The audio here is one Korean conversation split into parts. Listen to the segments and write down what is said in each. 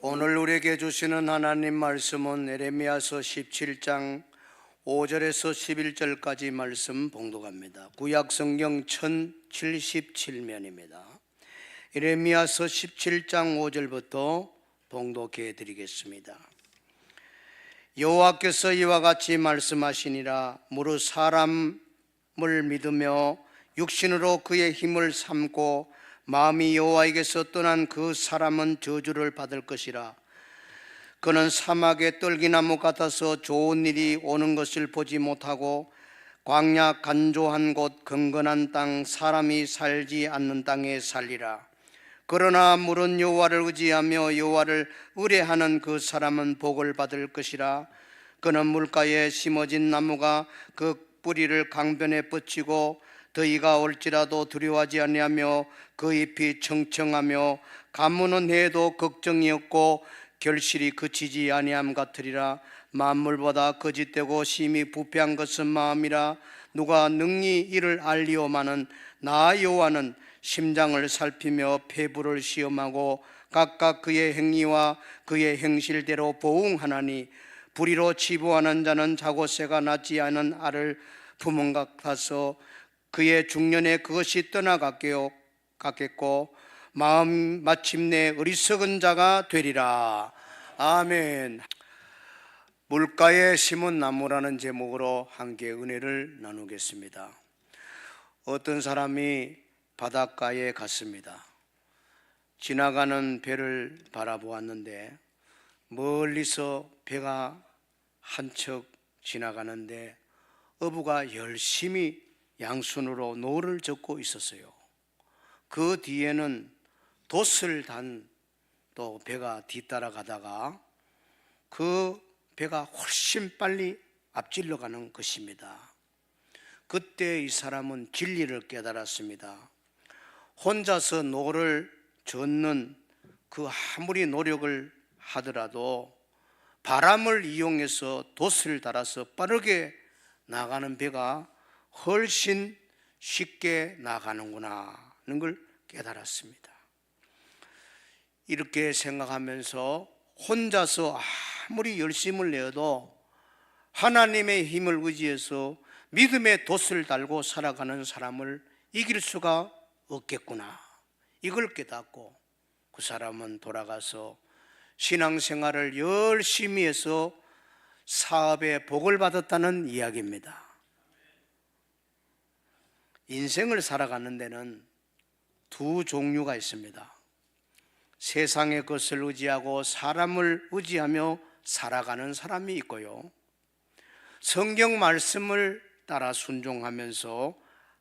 오늘 우리에게 주시는 하나님 말씀은 예레미야서 17장 5절에서 11절까지 말씀 봉독합니다. 구약 성경 1077면입니다. 예레미야서 17장 5절부터 봉독해 드리겠습니다. 여호와께서 이와 같이 말씀하시니라. 무릇 사람을 믿으며 육신으로 그의 힘을 삼고 마음이 여호와에게서 떠난 그 사람은 저주를 받을 것이라. 그는 사막의 떨기나무 같아서 좋은 일이 오는 것을 보지 못하고 광야 간조한 곳 건건한 땅 사람이 살지 않는 땅에 살리라. 그러나 물은 여호와를 의지하며 여호와를 의뢰하는 그 사람은 복을 받을 것이라. 그는 물가에 심어진 나무가 그 뿌리를 강변에 뻗치고 더위가 올지라도 두려워하지 아니하며 그 잎이 청청하며 가무는 해도 걱정이 없고 결실이 그치지 아니함 같으리라. 만물보다 거짓되고 심히 부패한 것은 마음이라. 누가 능히 이를 알리오마는 나 여호와는 심장을 살피며 폐부를 시험하고 각각 그의 행위와 그의 행실대로 보응하나니 불의로 치부하는 자는 자고새가 낳지 않은 알을 품은 것 같아서 그의 중년에 그것이 떠나갔겠고 마침내 어리석은 자가 되리라. 아멘. 물가에 심은 나무라는 제목으로 함께 은혜를 나누겠습니다. 어떤 사람이 바닷가에 갔습니다. 지나가는 배를 바라보았는데 멀리서 배가 한 척 지나가는데 어부가 열심히 양손으로 노를 젓고 있었어요. 그 뒤에는 돛을 단 또 배가 뒤따라가다가 그 배가 훨씬 빨리 앞질러 가는 것입니다. 그때 이 사람은 진리를 깨달았습니다. 혼자서 노를 젓는 그 아무리 노력을 하더라도 바람을 이용해서 돛을 달아서 빠르게 나가는 배가 훨씬 쉽게 나가는구나 하는 걸 깨달았습니다. 이렇게 생각하면서 혼자서 아무리 열심을 내어도 하나님의 힘을 의지해서 믿음의 돛을 달고 살아가는 사람을 이길 수가 없겠구나, 이걸 깨닫고 그 사람은 돌아가서 신앙생활을 열심히 해서 사업에 복을 받았다는 이야기입니다. 인생을 살아가는 데는 두 종류가 있습니다. 세상의 것을 의지하고 사람을 의지하며 살아가는 사람이 있고요, 성경 말씀을 따라 순종하면서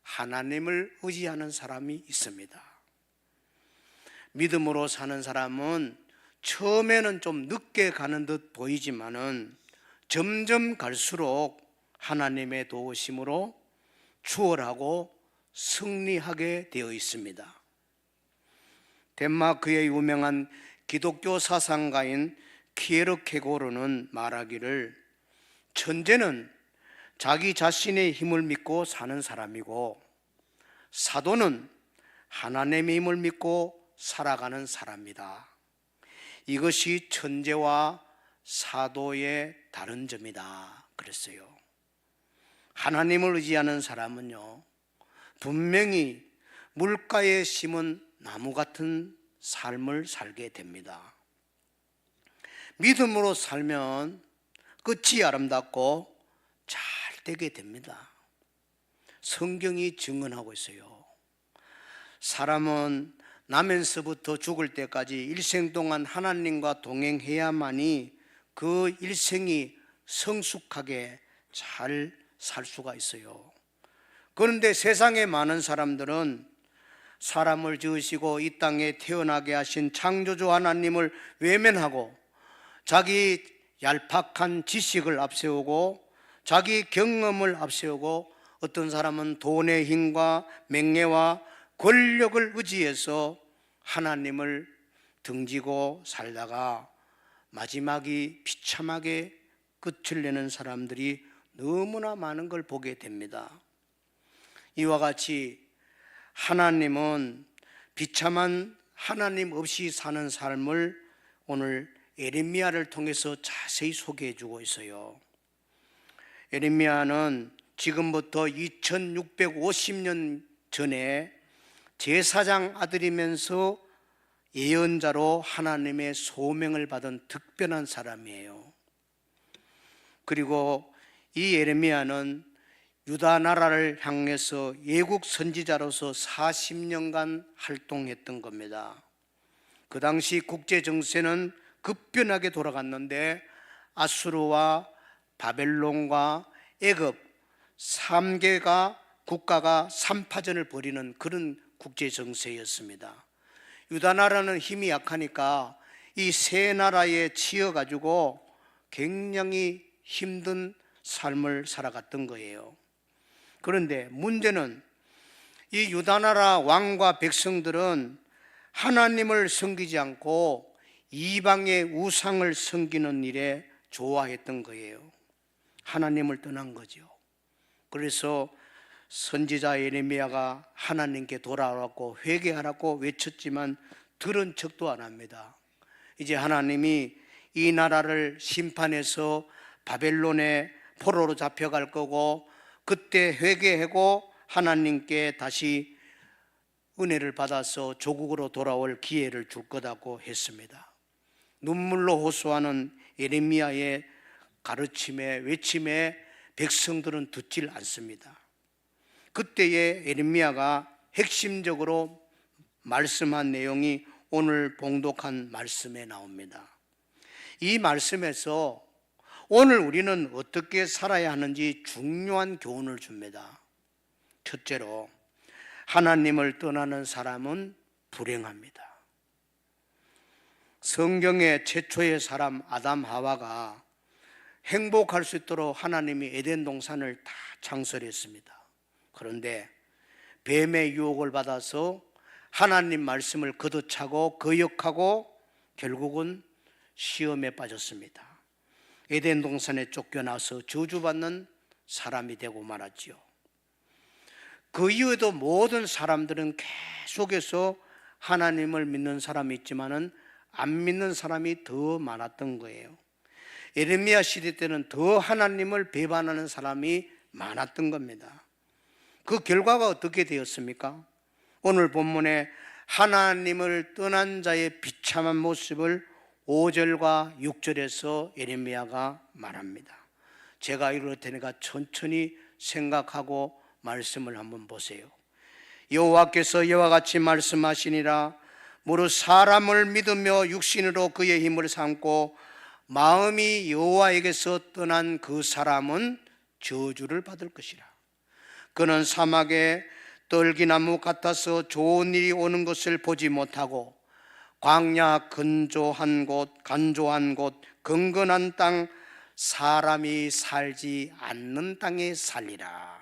하나님을 의지하는 사람이 있습니다. 믿음으로 사는 사람은 처음에는 좀 늦게 가는 듯 보이지만은 점점 갈수록 하나님의 도우심으로 추월하고 승리하게 되어 있습니다. 덴마크의 유명한 기독교 사상가인 키에르케고르는 말하기를 천재는 자기 자신의 힘을 믿고 사는 사람이고 사도는 하나님의 힘을 믿고 살아가는 사람이다. 이것이 천재와 사도의 다른 점이다 그랬어요. 하나님을 의지하는 사람은요, 분명히 물가에 심은 나무 같은 삶을 살게 됩니다. 믿음으로 살면 끝이 아름답고 잘 되게 됩니다. 성경이 증언하고 있어요. 사람은 나면서부터 죽을 때까지 일생 동안 하나님과 동행해야만이 그 일생이 성숙하게 잘 살 수가 있어요. 그런데 세상에 많은 사람들은 사람을 지으시고 이 땅에 태어나게 하신 창조주 하나님을 외면하고 자기 얄팍한 지식을 앞세우고 자기 경험을 앞세우고 어떤 사람은 돈의 힘과 명예와 권력을 의지해서 하나님을 등지고 살다가 마지막이 비참하게 끝을 내는 사람들이 너무나 많은 걸 보게 됩니다. 이와 같이 하나님은 비참한 하나님 없이 사는 삶을 오늘 예레미야를 통해서 자세히 소개해 주고 있어요. 예레미야는 지금부터 2650년 전에 제사장 아들이면서 예언자로 하나님의 소명을 받은 특별한 사람이에요. 그리고 이 예레미야는 유다 나라를 향해서 예국 선지자로서 40년간 활동했던 겁니다. 그 당시 국제 정세는 급변하게 돌아갔는데 아수르와 바벨론과 애굽 3개가 국가가 삼파전을 벌이는 그런 국제 정세였습니다. 유다 나라는 힘이 약하니까 이 세 나라에 치여가지고 굉장히 힘든 삶을 살아갔던 거예요. 그런데 문제는 이 유다 나라 왕과 백성들은 하나님을 섬기지 않고 이방의 우상을 섬기는 일에 좋아했던 거예요. 하나님을 떠난 거죠. 그래서 선지자 예레미야가 하나님께 돌아오라고 회개하라고 외쳤지만 들은 척도 안 합니다. 이제 하나님이 이 나라를 심판해서 바벨론의 포로로 잡혀갈 거고 그때 회개하고 하나님께 다시 은혜를 받아서 조국으로 돌아올 기회를 줄 거라고 했습니다. 눈물로 호소하는 예레미야의 가르침에 외침에 백성들은 듣질 않습니다. 그때의 예레미야가 핵심적으로 말씀한 내용이 오늘 봉독한 말씀에 나옵니다. 이 말씀에서 오늘 우리는 어떻게 살아야 하는지 중요한 교훈을 줍니다. 첫째로, 하나님을 떠나는 사람은 불행합니다. 성경의 최초의 사람 아담 하와가 행복할 수 있도록 하나님이 에덴 동산을 다 창설했습니다. 그런데 뱀의 유혹을 받아서 하나님 말씀을 걷어차고 거역하고 결국은 시험에 빠졌습니다. 에덴 동산에 쫓겨나서 저주받는 사람이 되고 말았지요. 그 이후에도 모든 사람들은 계속해서 하나님을 믿는 사람이 있지만은 안 믿는 사람이 더 많았던 거예요. 예레미야 시대 때는 더 하나님을 배반하는 사람이 많았던 겁니다. 그 결과가 어떻게 되었습니까? 오늘 본문에 하나님을 떠난 자의 비참한 모습을 5절과 6절에서 예레미야가 말합니다. 제가 이럴 테니까 천천히 생각하고 말씀을 한번 보세요. 여호와께서 이와 같이 말씀하시니라. 무릇 사람을 믿으며 육신으로 그의 힘을 삼고 마음이 여호와에게서 떠난 그 사람은 저주를 받을 것이라. 그는 사막에 떨기나무 같아서 좋은 일이 오는 것을 보지 못하고 광야 건조한 곳, 간조한 곳, 건건한 땅, 사람이 살지 않는 땅에 살리라.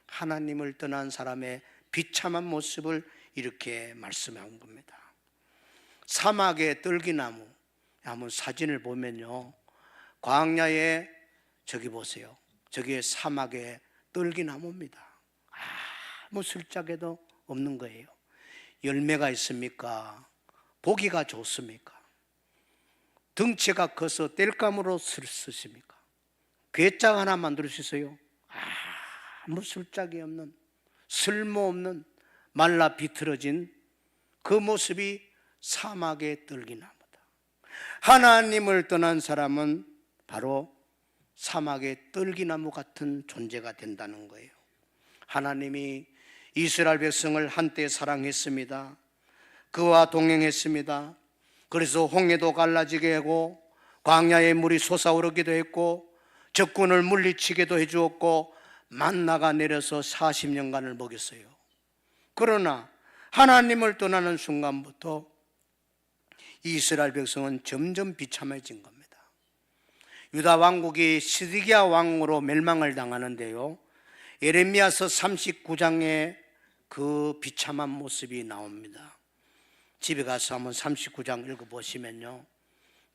하나님을 떠난 사람의 비참한 모습을 이렇게 말씀한 겁니다. 사막의 떨기나무, 한번 사진을 보면요, 광야에 저기 보세요. 저게 사막의 떨기나무입니다. 아무 술짝에도 없는 거예요. 열매가 있습니까? 보기가 좋습니까? 덩치가 커서 땔감으로 쓰십니까? 괴짝 하나 만들 수 있어요? 아무 술짝이 없는, 쓸모없는, 말라 비틀어진 그 모습이 사막의 떨기나무다. 하나님을 떠난 사람은 바로 사막의 떨기나무 같은 존재가 된다는 거예요. 하나님이 이스라엘 백성을 한때 사랑했습니다. 그와 동행했습니다. 그래서 홍해도 갈라지게 하고 광야에 물이 솟아오르기도 했고 적군을 물리치게도 해주었고 만나가 내려서 40년간을 먹였어요. 그러나 하나님을 떠나는 순간부터 이스라엘 백성은 점점 비참해진 겁니다. 유다 왕국이 시드기야 왕으로 멸망을 당하는데요, 예레미야서 39장에 그 비참한 모습이 나옵니다. 집에 가서 한번 39장 읽어보시면요,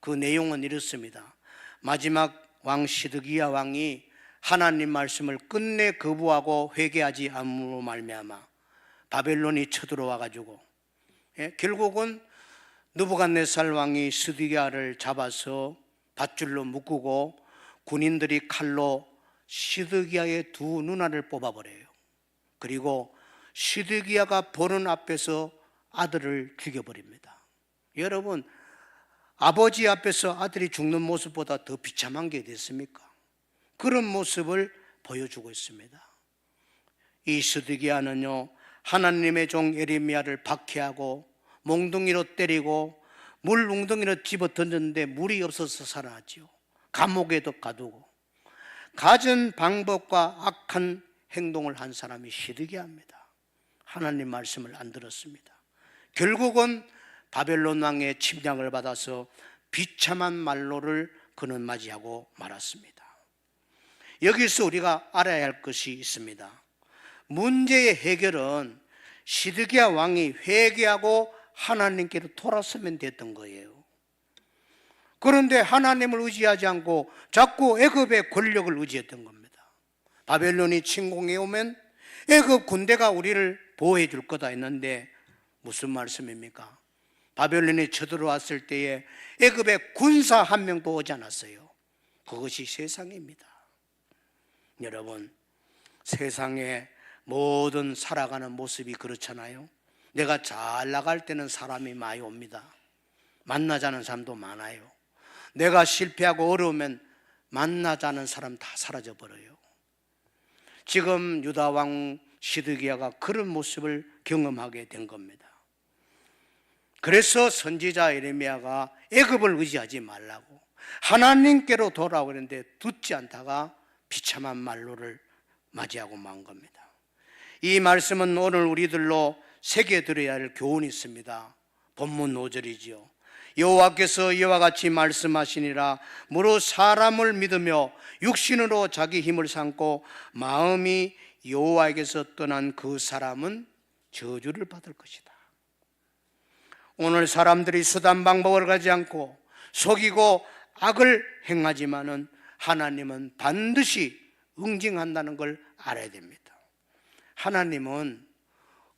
그 내용은 이렇습니다. 마지막 왕 시드기야 왕이 하나님 말씀을 끝내 거부하고 회개하지 않음으로 말미암아 바벨론이 쳐들어와 가지고 결국은 느부갓네살 왕이 스드기야를 잡아서 밧줄로 묶고 군인들이 칼로 시드기야의 두 눈알을 뽑아버려요. 그리고 시드기야가 보는 앞에서 아들을 죽여버립니다. 여러분, 아버지 앞에서 아들이 죽는 모습보다 더 비참한 게 됐습니까? 그런 모습을 보여주고 있습니다. 이 스드기야는요, 하나님의 종 예레미야를 박해하고 몽둥이로 때리고 물 웅덩이로 집어 던졌는데 물이 없어서 살아났지요. 감옥에도 가두고 갖은 방법과 악한 행동을 한 사람이 시드기야입니다. 하나님 말씀을 안 들었습니다. 결국은 바벨론 왕의 침략을 받아서 비참한 말로를 그는 맞이하고 말았습니다. 여기서 우리가 알아야 할 것이 있습니다. 문제의 해결은 시드기야 왕이 회개하고 하나님께로 돌아서면 됐던 거예요. 그런데 하나님을 의지하지 않고 자꾸 애굽의 권력을 의지했던 겁니다. 바벨론이 침공해 오면 애굽 군대가 우리를 보호해 줄 거다 했는데 무슨 말씀입니까? 바벨론이 쳐들어왔을 때에 애굽의 군사 한 명도 오지 않았어요. 그것이 세상입니다. 여러분, 세상에 모든 살아가는 모습이 그렇잖아요. 내가 잘 나갈 때는 사람이 많이 옵니다. 만나자는 사람도 많아요. 내가 실패하고 어려우면 만나자는 사람 다 사라져 버려요. 지금 유다 왕 시드기야가 그런 모습을 경험하게 된 겁니다. 그래서 선지자 예레미야가 애굽을 의지하지 말라고 하나님께로 돌아오고 그랬는데 듣지 않다가 비참한 말로를 맞이하고 만 겁니다. 이 말씀은 오늘 우리들로 새겨들어야 할 교훈이 있습니다. 본문 5절이지요. 여호와께서 이와 같이 말씀하시니라. 무릇 사람을 믿으며 육신으로 자기 힘을 삼고 마음이 여호와에게서 떠난 그 사람은 저주를 받을 것이다. 오늘 사람들이 수단 방법을 가지 않고 속이고 악을 행하지만은 하나님은 반드시 응징한다는 걸 알아야 됩니다. 하나님은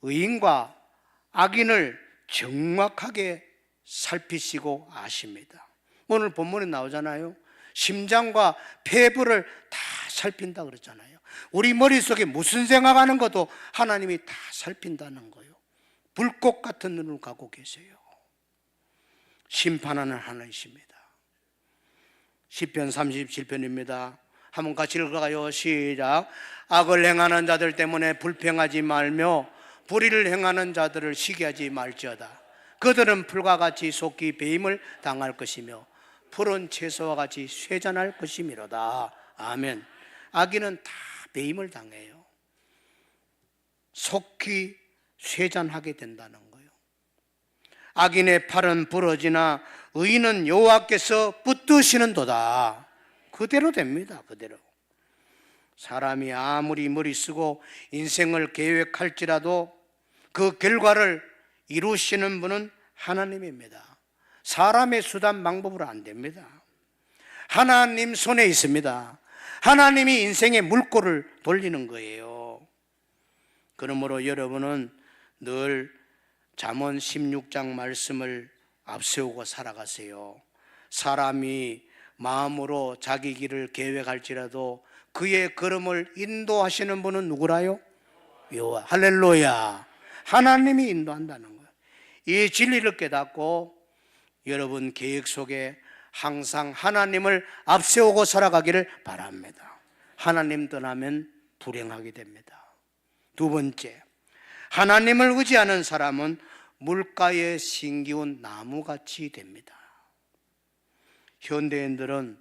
의인과 악인을 정확하게 살피시고 아십니다. 오늘 본문에 나오잖아요. 심장과 폐부를 다 살핀다 그랬잖아요. 우리 머릿속에 무슨 생각하는 것도 하나님이 다 살핀다는 거예요. 불꽃 같은 눈을 갖고 계세요. 심판하는 하나님이십니다. 시편 37편입니다. 한번 같이 읽어가요. 시작. 악을 행하는 자들 때문에 불평하지 말며 불의를 행하는 자들을 시기하지 말지어다. 그들은 풀과 같이 속히 배임을 당할 것이며 푸른 채소와 같이 쇠잔할 것이미로다. 아멘. 악인은 다 배임을 당해요. 속히 쇠잔하게 된다는 거예요. 악인의 팔은 부러지나 의인은 여호와께서 붙드시는도다. 그대로 됩니다. 그대로. 사람이 아무리 머리 쓰고 인생을 계획할지라도 그 결과를 이루시는 분은 하나님입니다. 사람의 수단 방법으로 안 됩니다. 하나님 손에 있습니다. 하나님이 인생의 물꼬를 돌리는 거예요. 그러므로 여러분은 늘 잠언 16장 말씀을 앞세우고 살아가세요. 사람이 마음으로 자기 길을 계획할지라도 그의 걸음을 인도하시는 분은 누구라요? 여호와. 할렐루야. 하나님이 인도한다는 거예요. 이 진리를 깨닫고 여러분 계획 속에 항상 하나님을 앞세우고 살아가기를 바랍니다. 하나님 떠나면 불행하게 됩니다. 두 번째, 하나님을 의지하는 사람은 물가에 심기운 나무같이 됩니다. 현대인들은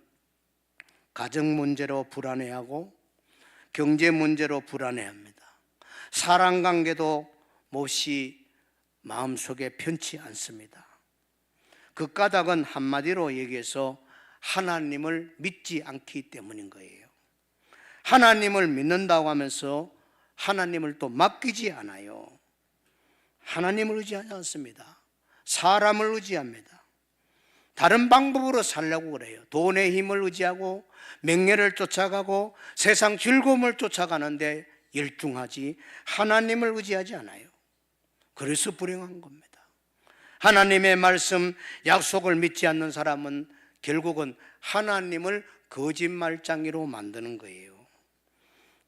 가정 문제로 불안해하고 경제 문제로 불안해합니다. 사람 관계도 몹시 마음속에 편치 않습니다. 그 까닭은 한마디로 얘기해서 하나님을 믿지 않기 때문인 거예요. 하나님을 믿는다고 하면서 하나님을 또 맡기지 않아요. 하나님을 의지하지 않습니다. 사람을 의지합니다. 다른 방법으로 살려고 그래요. 돈의 힘을 의지하고 명예를 쫓아가고 세상 즐거움을 쫓아가는데 열중하지 하나님을 의지하지 않아요. 그래서 불행한 겁니다. 하나님의 말씀, 약속을 믿지 않는 사람은 결국은 하나님을 거짓말장이로 만드는 거예요.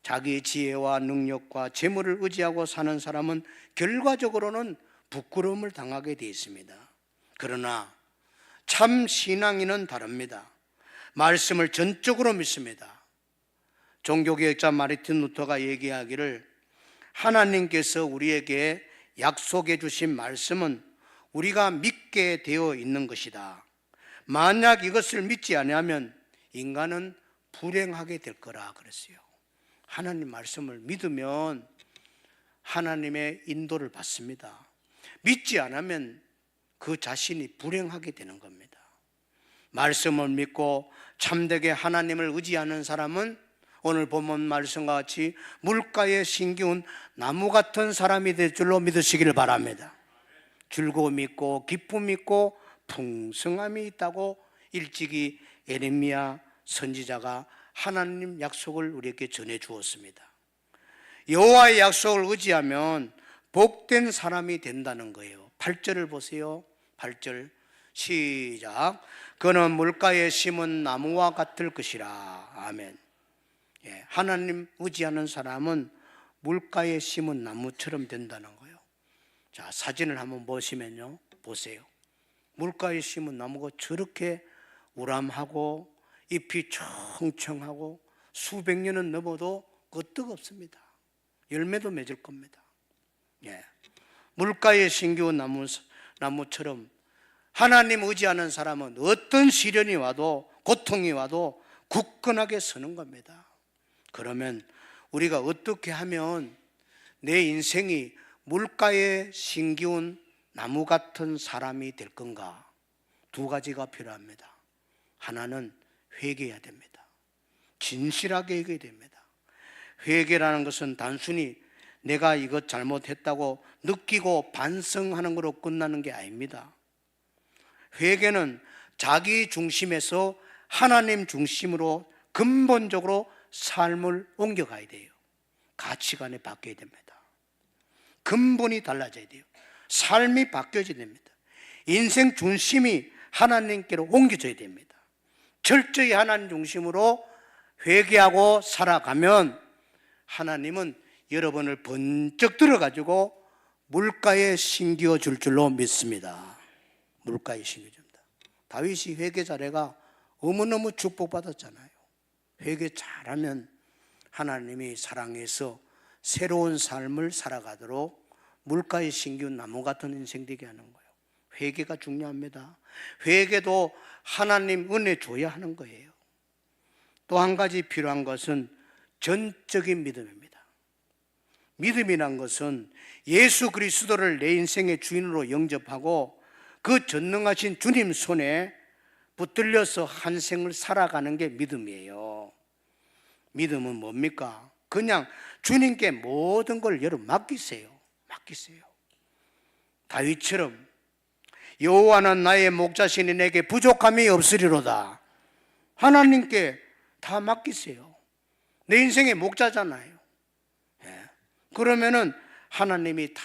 자기 지혜와 능력과 재물을 의지하고 사는 사람은 결과적으로는 부끄러움을 당하게 되어 있습니다. 그러나 참 신앙인은 다릅니다. 말씀을 전적으로 믿습니다. 종교개혁자 마르틴 루터가 얘기하기를 하나님께서 우리에게 약속해 주신 말씀은 우리가 믿게 되어 있는 것이다. 만약 이것을 믿지 않으면 인간은 불행하게 될 거라 그랬어요. 하나님 말씀을 믿으면 하나님의 인도를 받습니다. 믿지 않으면 그 자신이 불행하게 되는 겁니다. 말씀을 믿고 참되게 하나님을 의지하는 사람은 오늘 본문 말씀과 같이 물가에 심기운 나무 같은 사람이 될 줄로 믿으시기를 바랍니다. 즐거움이 있고 기쁨이 있고 풍성함이 있다고 일찍이 예레미야 선지자가 하나님 약속을 우리에게 전해 주었습니다. 여호와의 약속을 의지하면 복된 사람이 된다는 거예요. 8절을 보세요. 8절 시작. 그는 물가에 심은 나무와 같을 것이라. 아멘. 예, 하나님 의지하는 사람은 물가에 심은 나무처럼 된다는 거예요. 자, 사진을 한번 보시면요, 보세요. 물가에 심은 나무가 저렇게 우람하고 잎이 청청하고 수백 년은 넘어도 끄떡없습니다. 열매도 맺을 겁니다. 예, 물가에 심기운 나무처럼 하나님 의지하는 사람은 어떤 시련이 와도 고통이 와도 굳건하게 서는 겁니다. 그러면 우리가 어떻게 하면 내 인생이 물가에 심기운 나무 같은 사람이 될 건가? 두 가지가 필요합니다. 하나는 회개해야 됩니다. 진실하게 회개해야 됩니다. 회개라는 것은 단순히 내가 이것 잘못했다고 느끼고 반성하는 것으로 끝나는 게 아닙니다. 회개는 자기 중심에서 하나님 중심으로 근본적으로 삶을 옮겨가야 돼요. 가치관이 바뀌어야 됩니다. 근본이 달라져야 돼요. 삶이 바뀌어져야 됩니다. 인생 중심이 하나님께로 옮겨져야 됩니다. 철저히 하나님 중심으로 회개하고 살아가면 하나님은 여러분을 번쩍 들어가지고 물가에 심겨 줄 줄로 믿습니다. 물가에 심겨 줍니다. 다윗이 회개 잘해가 너무너무 축복받았잖아요. 회개 잘하면 하나님이 사랑해서 새로운 삶을 살아가도록 물가에 심기운 나무 같은 인생 되게 하는 거예요. 회개가 중요합니다. 회개도 하나님 은혜 줘야 하는 거예요. 또 한 가지 필요한 것은 전적인 믿음입니다. 믿음이란 것은 예수 그리스도를 내 인생의 주인으로 영접하고 그 전능하신 주님 손에 붙들려서 한 생을 살아가는 게 믿음이에요. 믿음은 뭡니까? 그냥 주님께 모든 걸 여러분 맡기세요. 맡기세요. 다윗처럼 여호와는 나의 목자시니 내게 부족함이 없으리로다. 하나님께 다 맡기세요. 내 인생의 목자잖아요. 예. 그러면은 하나님이 다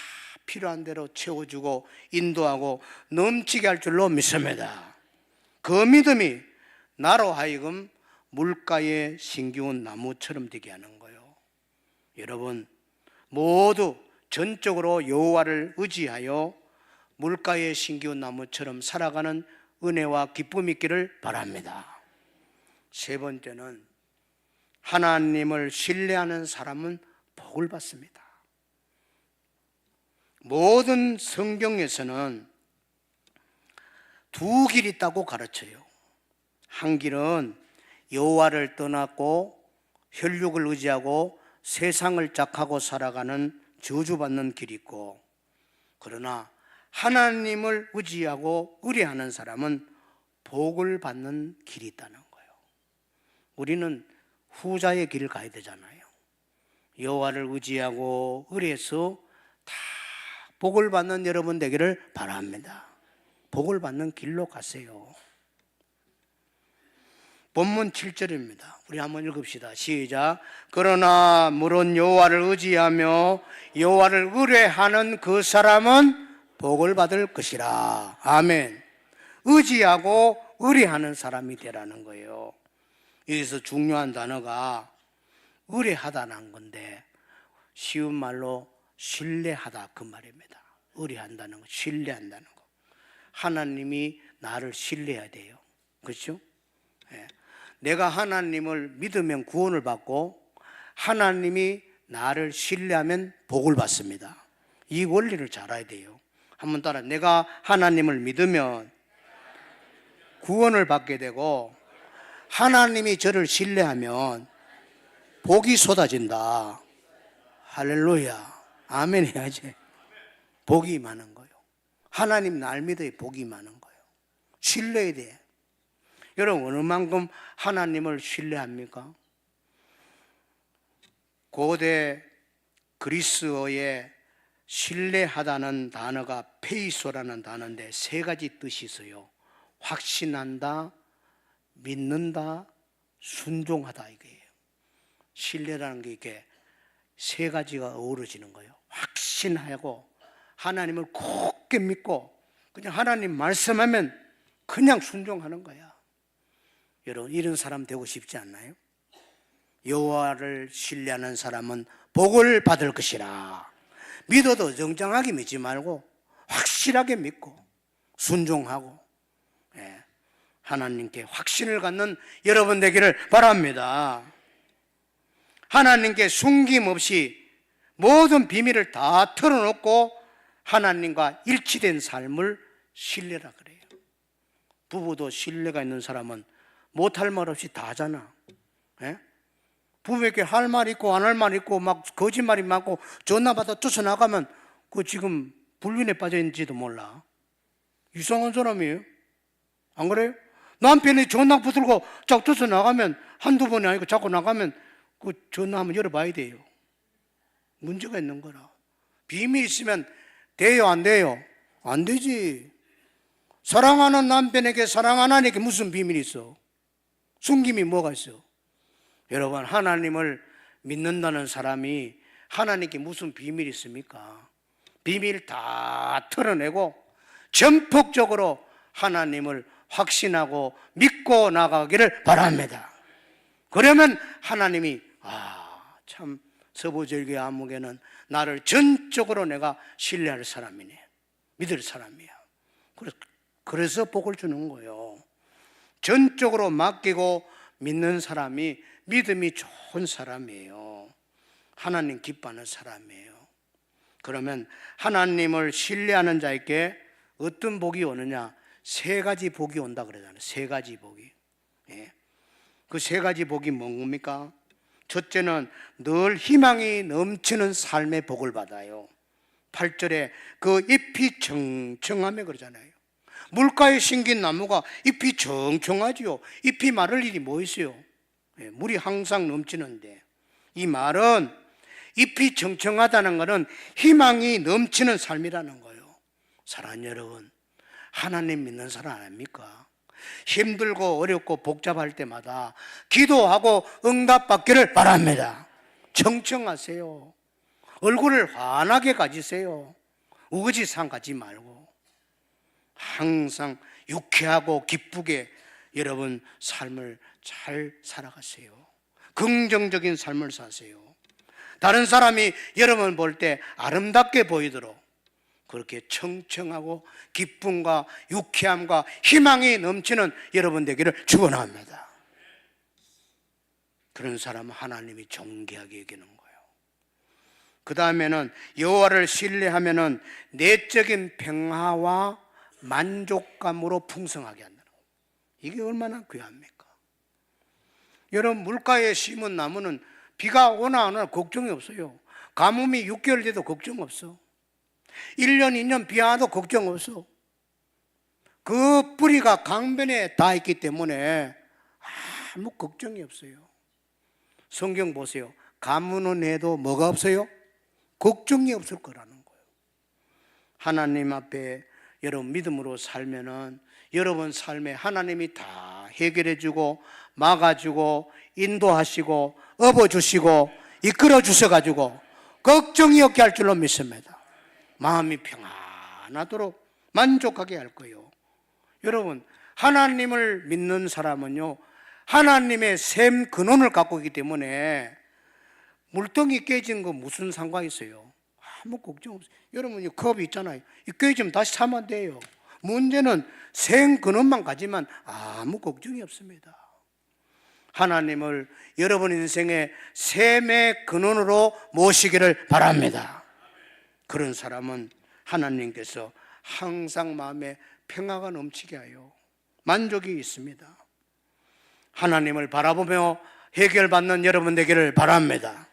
필요한 대로 채워주고 인도하고 넘치게 할 줄로 믿습니다. 그 믿음이 나로 하여금 물가에 심기운 나무처럼 되게 하는 거예요. 여러분 모두 전적으로 여호와를 의지하여 물가에 심기운 나무처럼 살아가는 은혜와 기쁨이 있기를 바랍니다. 세 번째는 하나님을 신뢰하는 사람은 복을 받습니다. 모든 성경에서는 두 길이 있다고 가르쳐요. 한 길은 여호와를 떠났고 혈육을 의지하고 세상을 짝하고 살아가는 저주받는 길이 있고, 그러나 하나님을 의지하고 의뢰하는 사람은 복을 받는 길이 있다는 거예요. 우리는 후자의 길을 가야 되잖아요. 여호와를 의지하고 의뢰해서 다 복을 받는 여러분 되기를 바랍니다. 복을 받는 길로 가세요. 본문 7절입니다. 우리 한번 읽읍시다. 시작. 그러나 물은 여호와를 의지하며 여호와를 의뢰하는 그 사람은 복을 받을 것이라. 아멘. 의지하고 의뢰하는 사람이 되라는 거예요. 여기서 중요한 단어가 의뢰하다는 건데 쉬운 말로 신뢰하다 그 말입니다. 의뢰한다는 거, 신뢰한다는 거. 하나님이 나를 신뢰해야 돼요. 그렇죠? 예. 내가 하나님을 믿으면 구원을 받고 하나님이 나를 신뢰하면 복을 받습니다. 이 원리를 잘 알아야 돼요. 한번 따라. 내가 하나님을 믿으면 구원을 받게 되고 하나님이 저를 신뢰하면 복이 쏟아진다. 할렐루야. 아멘 해야지. 복이 많은 거예요. 하나님 날 믿어야 복이 많은 거예요. 신뢰해야 돼. 여러분 어느 만큼 하나님을 신뢰합니까? 고대 그리스어에 신뢰하다는 단어가 페이소라는 단어인데 세 가지 뜻이 있어요. 확신한다, 믿는다, 순종하다 이게요. 신뢰라는 게 이게 세 가지가 어우러지는 거예요. 확신하고 하나님을 굳게 믿고 그냥 하나님 말씀하면 그냥 순종하는 거야. 여러분 이런 사람 되고 싶지 않나요? 여호와를 신뢰하는 사람은 복을 받을 것이라. 믿어도 정정하게 믿지 말고 확실하게 믿고 순종하고 하나님께 확신을 갖는 여러분 되기를 바랍니다. 하나님께 숨김없이 모든 비밀을 다 털어놓고 하나님과 일치된 삶을 신뢰라 그래요. 부부도 신뢰가 있는 사람은 못할 말 없이 다 하잖아. 부부에게 할 말 있고 안 할 말 있고 막 거짓말이 많고 전화받아 쫓아나가면 그 지금 불륜에 빠져 있는지도 몰라. 이상한 사람이에요. 안 그래요? 남편이 전화 붙들고 자꾸 쫓아나가면 한두 번이 아니고 자꾸 나가면 그 전화 한번 열어봐야 돼요. 문제가 있는 거라. 비밀 있으면 돼요 안 돼요? 안 되지. 사랑하는 남편에게 사랑 안 하니까 무슨 비밀이 있어? 숨김이 뭐가 있어? 여러분 하나님을 믿는다는 사람이 하나님께 무슨 비밀이 있습니까? 비밀 다 털어내고 전폭적으로 하나님을 확신하고 믿고 나가기를 바랍니다. 그러면 하나님이 참 서부절기 암흑에는 나를 전적으로 내가 신뢰할 사람이네, 믿을 사람이야. 그래서 복을 주는 거예요. 전적으로 맡기고 믿는 사람이 믿음이 좋은 사람이에요. 하나님 기뻐하는 사람이에요. 그러면 하나님을 신뢰하는 자에게 어떤 복이 오느냐? 세 가지 복이 온다 그러잖아요. 세 가지 복이. 그 세 가지 복이 뭡니까? 첫째는 늘 희망이 넘치는 삶의 복을 받아요. 8절에 그 잎이 청청하며 그러잖아요. 물가에 심긴 나무가 잎이 청청하지요. 잎이 마를 일이 뭐 있어요? 물이 항상 넘치는데, 이 말은 잎이 청청하다는 것은 희망이 넘치는 삶이라는 거예요. 사랑하는 여러분, 하나님 믿는 사람 아닙니까? 힘들고 어렵고 복잡할 때마다 기도하고 응답받기를 바랍니다. 청청하세요. 얼굴을 환하게 가지세요. 우거지상 가지 말고 항상 유쾌하고 기쁘게 여러분 삶을 잘 살아가세요. 긍정적인 삶을 사세요. 다른 사람이 여러분 볼 때 아름답게 보이도록 그렇게 청청하고 기쁨과 유쾌함과 희망이 넘치는 여러분 되기를 축원합니다. 그런 사람은 하나님이 존귀하게 여기는 거예요. 그 다음에는 여호와를 신뢰하면은 내적인 평화와 만족감으로 풍성하게 한다는 거예요. 이게 얼마나 귀합니까? 여러분 물가에 심은 나무는 비가 오나 안 오나 걱정이 없어요. 가뭄이 6개월 돼도 걱정 없어. 1년 2년 비 안 와도 걱정 없어. 그 뿌리가 강변에 닿아 있기 때문에 아무 걱정이 없어요. 성경 보세요. 가뭄은 해도 뭐가 없어요? 걱정이 없을 거라는 거예요. 하나님 앞에 여러분 믿음으로 살면은 여러분 삶에 하나님이 다 해결해 주고 막아주고 인도하시고 업어주시고 이끌어 주셔가지고 걱정이 없게 할 줄로 믿습니다. 마음이 평안한 편하도록 만족하게 할 거예요. 여러분, 하나님을 믿는 사람은요, 하나님의 샘 근원을 갖고 있기 때문에 물통이 깨진 거 무슨 상관이 있어요? 아무 걱정 없어요. 여러분, 이 컵이 있잖아요. 이 깨지면 다시 차면 돼요. 문제는 샘 근원만 가지만 아무 걱정이 없습니다. 하나님을 여러분 인생의 샘의 근원으로 모시기를 바랍니다. 그런 사람은 하나님께서 항상 마음에 평화가 넘치게 하여 만족이 있습니다. 하나님을 바라보며 해결받는 여러분 되기를 바랍니다.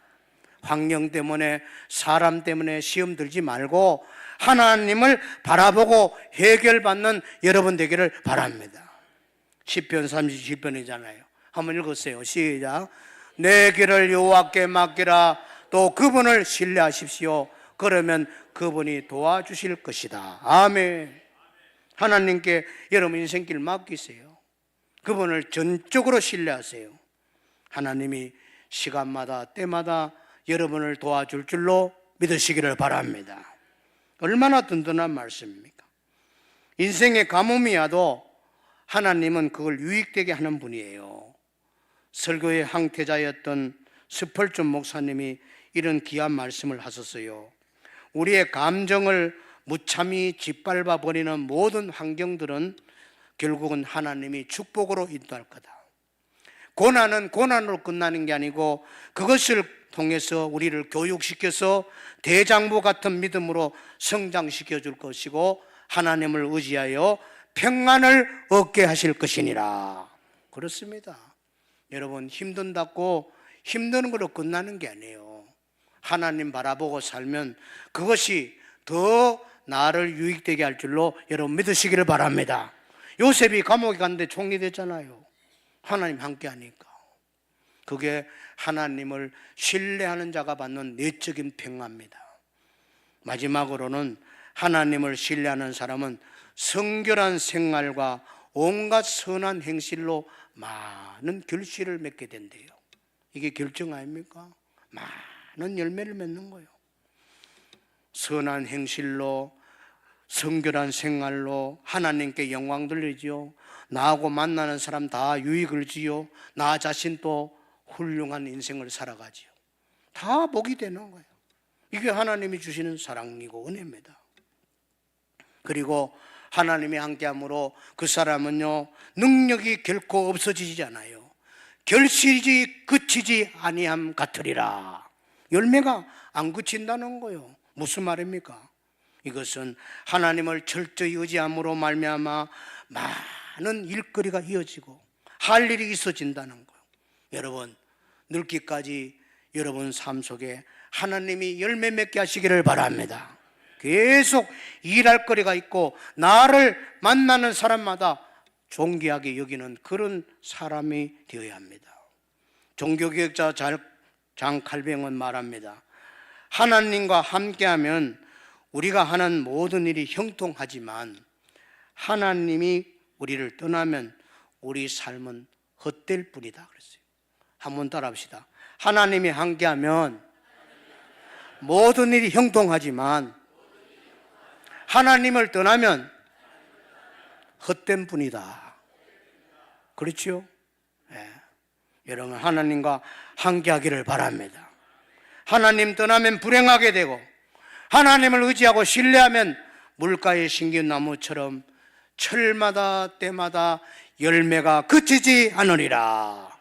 환경 때문에, 사람 때문에 시험 들지 말고 하나님을 바라보고 해결받는 여러분 되기를 바랍니다. 시편 37편이잖아요. 한번 읽으세요. 시작. 내 길을 여호와께 맡기라. 또 그분을 신뢰하십시오. 그러면 그분이 도와주실 것이다. 아멘. 하나님께 여러분 인생길 맡기세요. 그분을 전적으로 신뢰하세요. 하나님이 시간마다 때마다 여러분을 도와줄 줄로 믿으시기를 바랍니다. 얼마나 든든한 말씀입니까? 인생의 가뭄이 와도 하나님은 그걸 유익되게 하는 분이에요. 설교의 항태자였던 스펄전 목사님이 이런 귀한 말씀을 하셨어요. 우리의 감정을 무참히 짓밟아 버리는 모든 환경들은 결국은 하나님이 축복으로 인도할 거다. 고난은 고난으로 끝나는 게 아니고 그것을 통해서 우리를 교육시켜서 대장부 같은 믿음으로 성장시켜 줄 것이고 하나님을 의지하여 평안을 얻게 하실 것이니라. 그렇습니다. 여러분, 힘든다고 힘드는 걸로 끝나는 게 아니에요. 하나님 바라보고 살면 그것이 더 나를 유익되게 할 줄로 여러분 믿으시기를 바랍니다. 요셉이 감옥에 갔는데 총리됐잖아요. 하나님 함께 하니까. 그게 하나님을 신뢰하는 자가 받는 내적인 평화입니다. 마지막으로는 하나님을 신뢰하는 사람은 성결한 생활과 온갖 선한 행실로 많은 결실을 맺게 된대요. 이게 결정 아닙니까? 많은 열매를 맺는 거예요. 선한 행실로, 성결한 생활로 하나님께 영광 돌리지요. 나하고 만나는 사람 다 유익을 지요. 나 자신도 훌륭한 인생을 살아가지요. 다 복이 되는 거예요. 이게 하나님이 주시는 사랑이고 은혜입니다. 그리고 하나님이 함께함으로 그 사람은요, 능력이 결코 없어지지 않아요. 결실이 그치지 아니함 같으리라. 열매가 안 그친다는 거예요. 무슨 말입니까? 이것은 하나님을 철저히 의지함으로 말미암아 많은 일거리가 이어지고 할 일이 있어진다는 거예요. 여러분, 늙기까지 여러분 삶 속에 하나님이 열매 맺게 하시기를 바랍니다. 계속 일할 거리가 있고 나를 만나는 사람마다 존귀하게 여기는 그런 사람이 되어야 합니다. 종교개혁자 장 칼뱅은 말합니다. 하나님과 함께하면 우리가 하는 모든 일이 형통하지만 하나님이 우리를 떠나면 우리 삶은 헛될 뿐이다 그랬어요. 한번 따라합시다. 하나님이 함께하면 모든 일이 형통하지만 하나님을 떠나면 헛된 뿐이다. 그렇죠? 네. 여러분, 하나님과 함께하기를 바랍니다. 하나님 떠나면 불행하게 되고 하나님을 의지하고 신뢰하면 물가에 심긴 나무처럼 철마다 때마다 열매가 그치지 않으리라.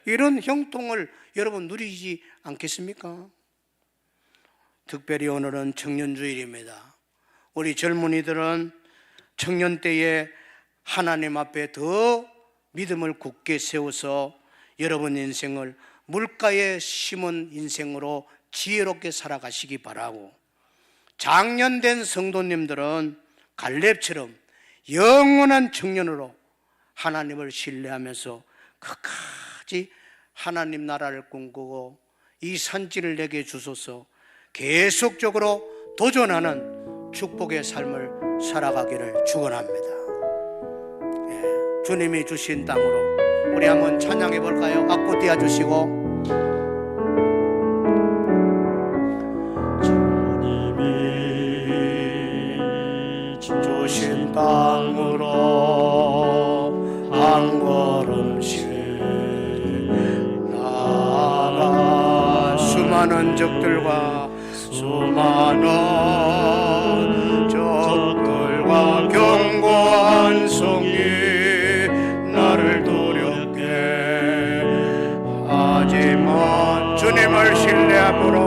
이런 형통을 여러분 누리지 않겠습니까? 특별히 오늘은 청년주일입니다. 우리 젊은이들은 청년 때에 하나님 앞에 더 믿음을 굳게 세워서 여러분 인생을 물가에 심은 인생으로 지혜롭게 살아가시기 바라고, 장년된 성도님들은 갈렙처럼 영원한 청년으로 하나님을 신뢰하면서 끝까지 하나님 나라를 꿈꾸고 이 산지를 내게 주소서 계속적으로 도전하는 축복의 삶을 살아가기를 축원합니다. 주님이 주신 땅으로 우리 한번 찬양해 볼까요? 악보 띄워주시고. 주님이 땅으로 한 걸음씩 나아가 수많은 적들과 견고한 성이 나를 두렵게 하지만 주님을 신뢰함으로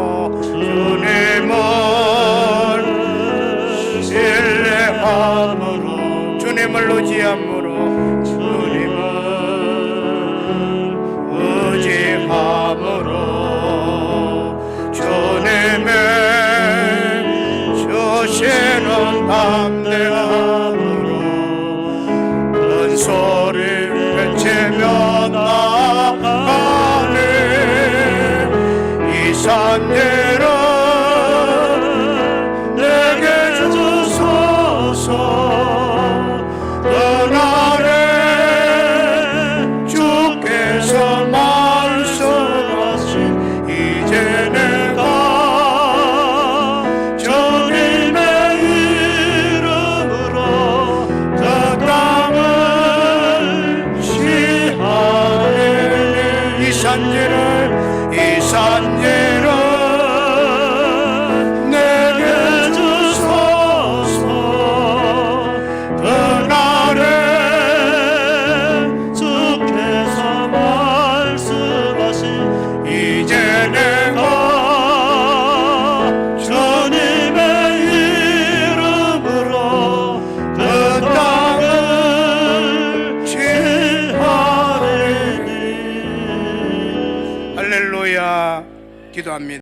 주님을 의지함으로 주님의 주시는 담대함으로 큰 소리를 외치며 나아가네. 이 산대로 내게 주소서. 그날에 주께서 말씀하신 이제 내가 주님의 이름으로 그 땅을 시하리니. 이 산지를 내게 주소서. 그날에 주께서 말씀하신 이제 내가 주님의 이름으로 그 땅을 취하리니. 할렐루야. 기도합니다.